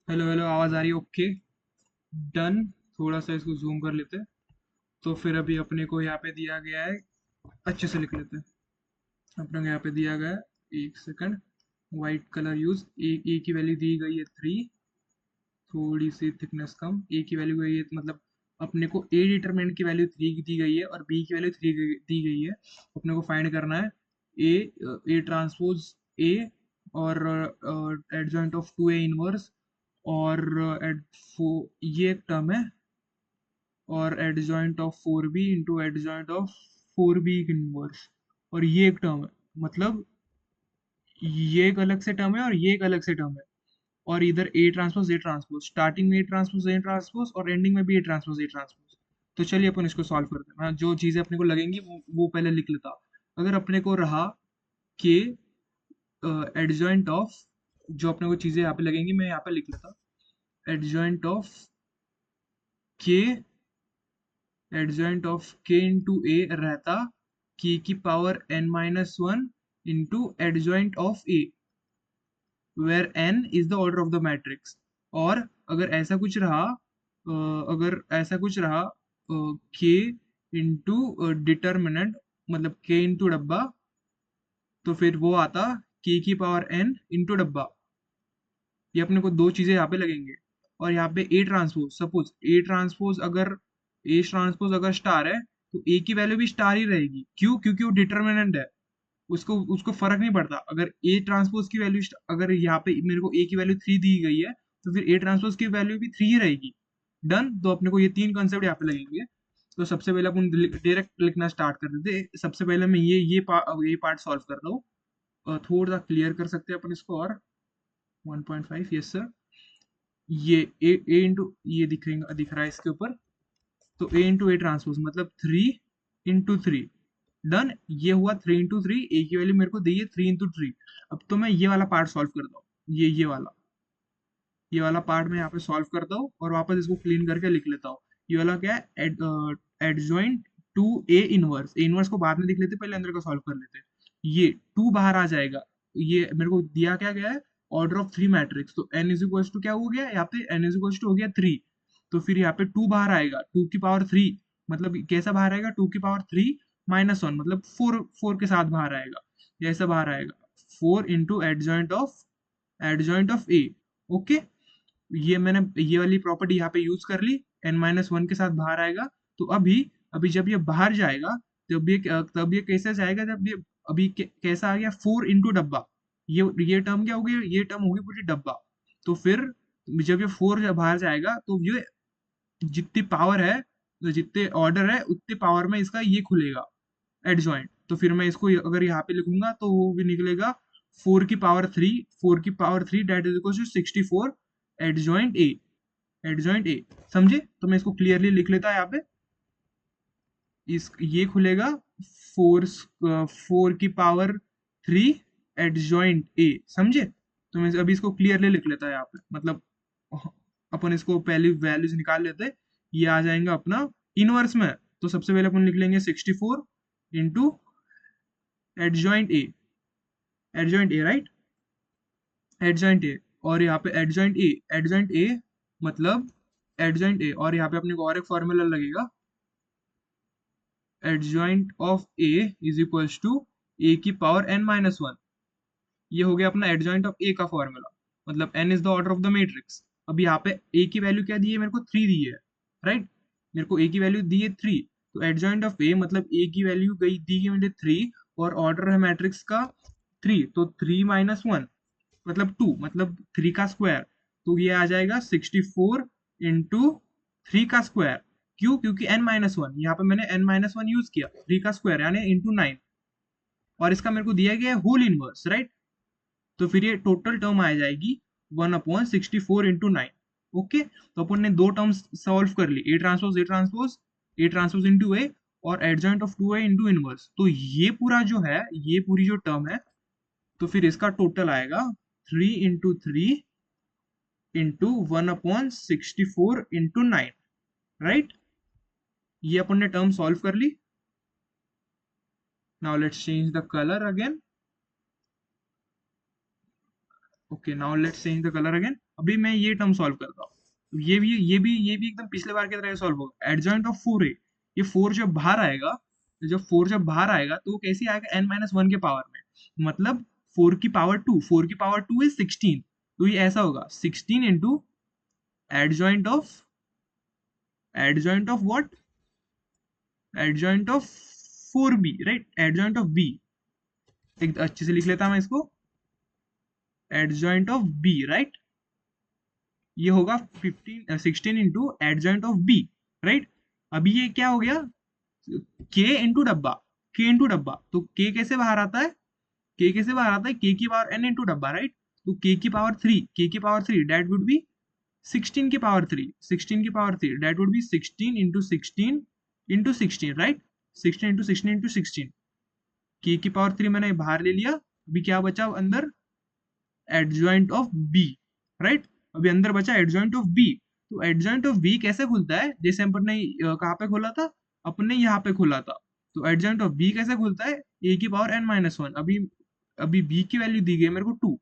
Hello hello, आवाज़ आ रही है? Okay, done. थोड़ा सा इसको जूम कर लेते हैं। तो फिर अभी अपने को यहाँ पे दिया गया है, अच्छे से लिख लेते हैं। अपने को यहाँ पे दिया गया है, एक सेकंड। वाइट कलर यूज, ए की वैल्यू दी गई है 3, थोड़ी सी थिकनेस कम। ए की वैल्यू गई है, मतलब अपने को ए डिटरमिनेंट की वैल्यू 3 दी गई है और बी की वैल्यू 3 दी गई है। अपने को फाइंड करना है ए, ए ट्रांसपोज ए, और एडजॉइंट ऑफ 2 ए इनवर्स, और एड ये एक टर्म है, और adjoint of 4b into adjoint of 4b inverse, और ये एक टर्म है। मतलब ये एक अलग से टर्म है और ये एक अलग से टर्म है। और इधर ए ट्रांसपोज, स्टार्टिंग में ए ट्रांसपोज और एंडिंग में भी ए ट्रांसपोज। तो चलिए अपन इसको सॉल्व करते हैं। मैं जो चीजें अपने को लगेंगी वो पहले लिख लेता। अगर अपने को रहा कि एडजॉइंट ऑफ, जो अपने को चीजें यहाँ पे लगेंगी मैं यहाँ पे लिख लेता। Adjoint of K, adjoint of K into A रहता के की power n minus one into adjoint of A, where n is the order of the matrix. और अगर ऐसा कुछ रहा, अगर ऐसा कुछ रहा के इंटू डिटर्मिनेंट, मतलब के इंटू डब्बा, तो फिर वो आता के की पावर n इंटू डब्बा। ये अपने को दो चीजें यहाँ पे लगेंगे। और यहाँ पे A transpose, suppose A transpose अगर स्टार है, तो ए की वैल्यू भी स्टार ही रहेगी। क्यों? क्योंकि वो डिटर्मिनेंट है। उसको उसको फर्क नहीं पड़ता। अगर ए ट्रांसपोज की वैल्यू, अगर यहाँ पे मेरे को ए की वैल्यू 3 दी गई है, तो फिर ए ट्रांसपोज की वैल्यू भी 3 ही रहेगी। डन। तो अपने को ये तीन कंसेप्ट यहाँ पे लगेंगे। तो सबसे पहले अपन डायरेक्ट लिखना स्टार्ट कर देते हैं। सबसे पहले मैं ये पार्ट सॉल्व कर रहा हूँ। थोड़ा सा क्लियर कर सकते हैं अपन इसको। और 1.5, यस सर। ये ए इंटू ये दिख रहा है इसके ऊपर। तो ए इंटू ए ट्रांसपोज मतलब 3 इंटू 3। डन। ये हुआ 3 इंटू 3। ए की वैल्यू मेरे को दी है 3 इंटू 3। अब तो मैं ये वाला पार्ट सॉल्व करता हूँ। ये वाला पार्ट मैं यहाँ पे सॉल्व करता हूँ और वापस इसको क्लीन करके लिख लेता हूँ। ये वाला क्या है? एडजॉइंट टू ए इनवर्स को बाद में लिख लेते, पहले अंदर का सॉल्व कर लेते हैं। ये 2 बाहर आ जाएगा। ये मेरे को दिया क्या गया है? Order of 3 matrix. तो n इज इक्वल टू क्या हो गया यहाँ पे? n इज इक्वल टू हो गया 3। तो फिर यहाँ पे 2 बाहर आएगा, 2 की पावर 3। मतलब कैसा बाहर आएगा? 2 की पावर 3 माइनस 1, मतलब 4 के साथ बाहर आएगा। ये ऐसा बाहर आएगा 4 into adjoint of A. Okay. ये मैंने ये वाली प्रॉपर्टी यहाँ पे यूज कर ली। n-1 के साथ बाहर आएगा। तो अभी अभी जब ये बाहर जाएगा, तब ये कैसे जाएगा? जब ये अभी कैसा आ गया? 4 इंटू डब्बा। ये टर्म क्या होगी? ये टर्म होगी पूरी डब्बा। तो फिर जब ये 4 जब बाहर जाएगा, तो ये जितनी पावर है, तो जितने ऑर्डर है उतने पावर में इसका ये खुलेगा एडजॉइंट। तो फिर मैं इसको अगर यहाँ पे लिखूंगा तो वो भी निकलेगा 4 की पावर 3, 4 की power 3 det is equal to 64 adjoint A. Adjoint A, समझे? तो मैं इसको क्लियरली लिख लेता यहाँ पे। इस ये खुलेगा 4 की पावर 3 एडजॉइंट ए, समझे? तो मैं अभी इसको क्लियरली लिख लेता है यहाँ पे। मतलब अपन इसको पहली वैल्यूज निकाल लेते हैं। ये आ जाएगा अपना इनवर्स में। तो सबसे पहले अपन लिख लेंगे 64 into adjoint A. Adjoint A, right? Adjoint A. और यहाँ पे एडजॉइंट ए मतलब एडजॉइंट ए, और यहाँ पे अपने को और एक फॉर्मूला लगेगा। Adjoint of A is equals to a की पावर n-1। ये हो गया अपना एडजॉइंट ऑफ ए का फॉर्मूला। मतलब n is the order of the matrix. अब यहाँ पे a की वैल्यू क्या दी है? मेरे को 3 दी है, राइट? मेरे को a की वैल्यू दी है 3। तो एडजॉइंट ऑफ a मतलब a की वैल्यू गई दी गई मुझे 3, और ऑर्डर है मैट्रिक्स का 3। तो 3-1 मतलब 2, मतलब 3 का स्क्वायर। तो ये आ जाएगा 64 इंटू 3 का स्क्वायर। क्यों? क्योंकि n-1, यहाँ पे मैंने n-1 यूज किया। 3 का स्क्वायर यानी इंटू 9, और इसका मेरे को दिया गया है होल इनवर्स, राइट? तो फिर ये टोटल टर्म आ जाएगी 1/64 इंटू 9। ओके। तो अपन ने दो टर्म्स सॉल्व कर ली, ए ट्रांसपोज इंटू ए, और adjoint of 2 A into inverse. तो ये पूरा जो है, ये पूरी जो टर्म है, तो फिर इसका टोटल आएगा 3 इंटू 3 इंटू 1/64 इंटू 9, राइट? ये अपन ने टर्म सॉल्व कर ली। Now let's change the colour again. Okay, now let's change the colour again. अभी मैं ये टर्म सॉल्व करता हूँ, ये भी एकदम पिछले बार की तरह सॉल्व होगा। एडजॉइंट ऑफ 4a, ये 4 जब बाहर आएगा, जब 4 जब बाहर आएगा तो वो कैसे आएगा, n-1 के पावर में, मतलब 4 की पावर 2, 4 की पावर 2 इज 16, तो ये ऐसा होगा 16 into adjoint of, adjoint of what, adjoint of 4b, right, adjoint of b, एक अच्छे से लिख लेता मैं इसको, एडजॉइंट ऑफ b, राइट, ये होगा 16 into adjoint of b, right. अभी ये क्या हो गया, k इंटू डब्बा, k इंटू डब्बा, तो k कैसे बाहर आता है, k कैसे बाहर आता है, k की पावर n इंटू डब्बा, राइट, तो k की पावर 3, k की पावर 3 दैट वुड बी 16 की पावर 3, 16 की power 3 that would be 16 into 16 into 16, right, 16 into 16 into 16, k की पावर 3 मैंने बाहर ले लिया, अभी क्या बचा अंदर, एडजॉइंट ऑफ बी, राइट, अभी अंदर बचा एडजॉइंट ऑफ बी। तो एडजॉइंट ऑफ बी कैसे खुलता है, जैसे अपन ने कहाँ पे खोला था, अपने यहाँ पे खोला था, तो एडजॉइंट ऑफ बी कैसे खुलता है, ए की पावर n-1, अभी अभी बी की वैल्यू दी गई मेरे को 2,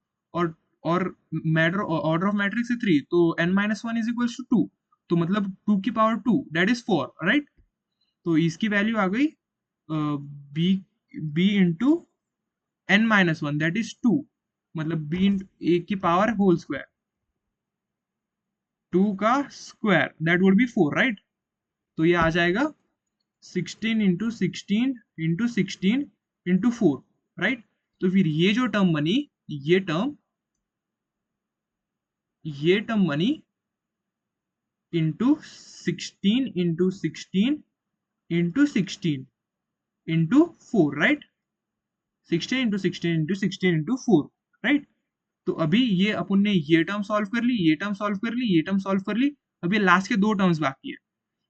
और मैटर ऑर्डर ऑफ मैट्रिक्स है 3, तो n-1 इज इक्वल टू 2, तो मतलब 2 की पावर 2 दैट इज 4, राइट, तो इसकी वैल्यू आ गई B, B into n-1 that is 2, मतलब बी ए की पावर होल स्क्वायर, 2 का square that would be 4, right, तो ये आ जाएगा 16 इंटू 16 इंटू 16 इंटू 4, राइट, तो फिर ये जो टर्म बनी, ये टर्म, ये टर्म बनी into 16 into 16 into 16 into 4, right, 16 into 16 into 16 into 4, right, तो अभी ये अपन ने ये टर्म सॉल्व कर ली, ये टर्म सॉल्व कर ली, ये टर्म सॉल्व कर ली, अभी लास्ट के दो टर्म्स बाकी है,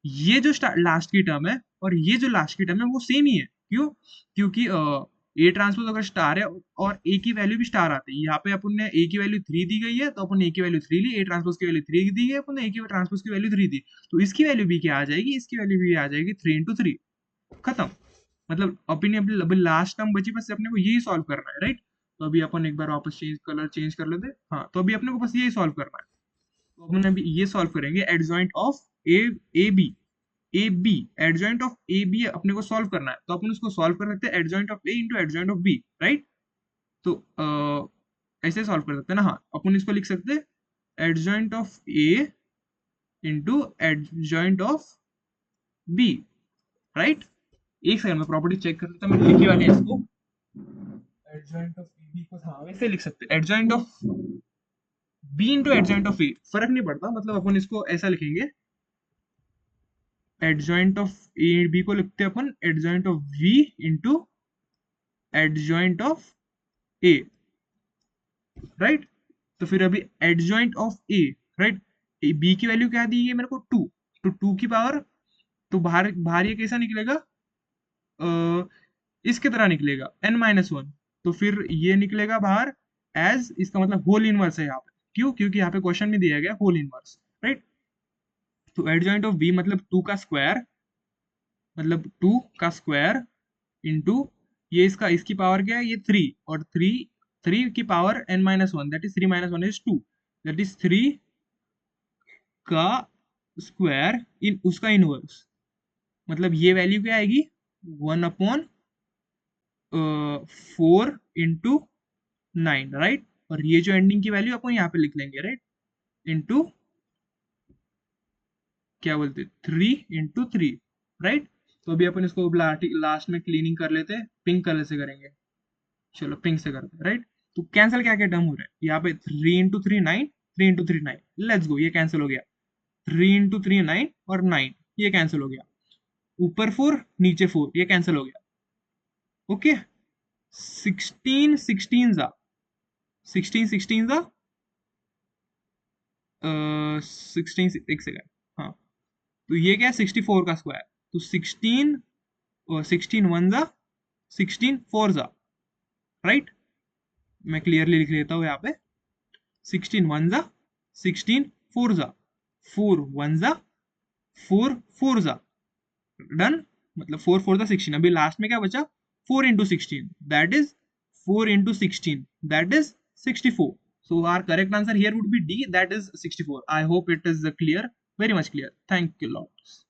ये जो लास्ट की टर्म है और ये जो लास्ट की टर्म है वो सेम ही है, क्यों, क्योंकि ए ट्रांसपोज अगर स्टार है और ए की वैल्यू भी स्टार आती है, यहाँ पे अपन ने ए की वैल्यू 3 दी गई है तो अपन ने ए की वैल्यू 3 ली, ए ट्रांसपोज की वैल्यू 3 दी गई है, अपन ने ए की ट्रांसपोज की वैल्यू 3 दी, तो इसकी वैल्यू भी क्या आ जाएगी, इसकी वैल्यू भी आ जाएगी 3 इंटू 3, खत्म, मतलब अपने अभी लास्ट टर्म बची, बस अपने को यही सॉल्व करना है, राइट, तो अभी अपन एक बार वापस कलर चेंज कर लेते हैं, हाँ, तो अभी अपने को बस यही सॉल्व करना है, तो अपन अभी ये सॉल्व करेंगे, adjoint of A, A B, A B, adjoint of A B अपने को सॉल्व करना है, तो अपन उसको सॉल्व कर सकते हैं adjoint of A into adjoint of B, right, तो ऐसे सॉल्व कर सकते हैं ना, हाँ, अपन इसको लिख सकते हैं adjoint of A into adjoint of B, right, एक सेकंड में प्रॉपर्टी चेक कर लेता हूँ, मैंने लिखी वाली है इसको, एडजॉइंट ऑफ ए बी को हाँ वैसे लिख सकते हैं, adjoint of B into adjoint of A, फर्क नहीं पड़ता, मतलब अपन इसको ऐसा लिखेंगे, एडजॉइंट ऑफ ए बी को लिखते हैं अपन adjoint of V into adjoint of A, right, तो फिर अभी adjoint of A, right, B की वैल्यू क्या दी है मेरे को 2, तो 2 की पावर, तो बाहर बाहर ये कैसा निकलेगा, इसके तरह निकलेगा n-1, तो फिर ये निकलेगा बाहर एज, इसका मतलब होल इनवर्स है यहाँ पे, क्यों, क्योंकि यहाँ पे क्वेश्चन में दिया गया होल इनवर्स, राइट, तो एडजॉइंट ऑफ बी मतलब 2 का स्क्वायर, मतलब 2 का स्क्वायर इंटू ये इसका, इसकी पावर क्या है, ये 3, और 3 की power n-1 that is 3 - 1 is 2, that is 3 का स्क्वायर इन उसका इनवर्स, मतलब ये वैल्यू क्या आएगी 1/4 इंटू 9, राइट, और ये जो एंडिंग की वैल्यू अपन यहाँ पे लिख लेंगे, राइट, इंटू क्या बोलते 3 × 3, राइट, तो अभी अपन इसको लास्ट में क्लीनिंग कर लेते हैं, पिंक कलर से करेंगे, चलो पिंक से करते हैं, राइट, तो कैंसिल क्या क्या टर्म हो रहा है यहाँ पे, 3 × 3 9, 3 × 3 9, लेट्स गो, ये कैंसिल हो गया, 3 × 3 9 और 9 ये कैंसिल हो गया, ऊपर 4 नीचे 4 ये कैंसिल हो गया, ओके, 16 16 जा 16 16 जा 16 एक सेकंड, हाँ, तो ये क्या है 64 का स्क्वायर, तो 16 16 1 जा 16 4 जा, राइट, मैं क्लियरली लिख लेता हूँ यहाँ पे 16 1 जा 16 4 जा 4 1 जा 4 4 जा, डन, मतलब 4 4 जा 16, अभी लास्ट में क्या बचा 4 × 16 that is 4 × 16 that is 64, So our correct answer here would be D, that is 64. I hope it is clear, very much clear. Thank you lots.